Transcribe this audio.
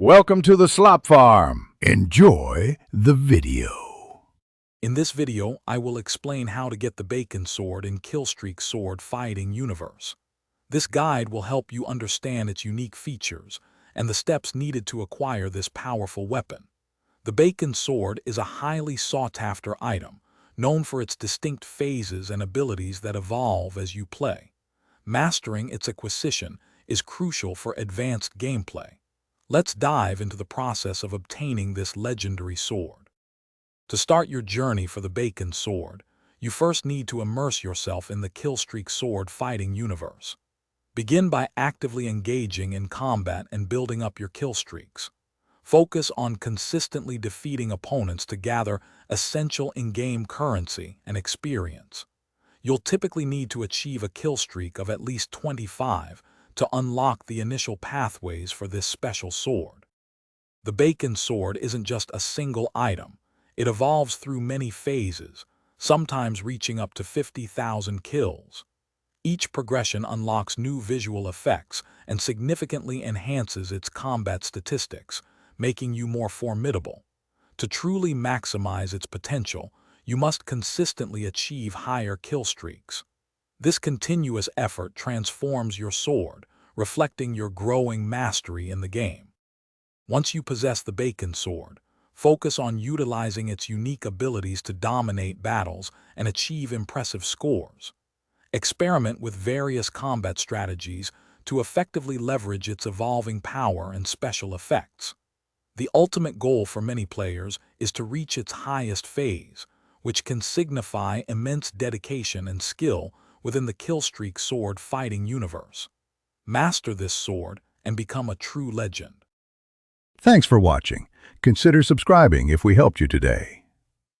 Welcome to the Slop Farm. Enjoy the video. In this video, I will explain how to get the Bacon Sword in Killstreak Sword Fighting Universe. This guide will help you understand its unique features and the steps needed to acquire this powerful weapon. The Bacon Sword is a highly sought-after item, known for its distinct phases and abilities that evolve as you play. Mastering its acquisition is crucial for advanced gameplay. Let's dive into the process of obtaining this legendary sword. To start your journey for the Bacon Sword, you first need to immerse yourself in the Killstreak Sword Fighting Universe. Begin by actively engaging in combat and building up your kill streaks. Focus on consistently defeating opponents to gather essential in-game currency and experience. You'll typically need to achieve a kill streak of at least 25 to unlock the initial pathways for this special sword. The Bacon Sword isn't just a single item. It evolves through many phases, sometimes reaching up to 50,000 kills. Each progression unlocks new visual effects and significantly enhances its combat statistics, making you more formidable. To truly maximize its potential, you must consistently achieve higher kill streaks. This continuous effort transforms your sword, reflecting your growing mastery in the game. Once you possess the Bacon Sword, focus on utilizing its unique abilities to dominate battles and achieve impressive scores. Experiment with various combat strategies to effectively leverage its evolving power and special effects. The ultimate goal for many players is to reach its highest phase, which can signify immense dedication and skill within the Killstreak Sword Fighting Universe. Master this sword and become a true legend. Thanks for watching. Consider subscribing if we helped you today.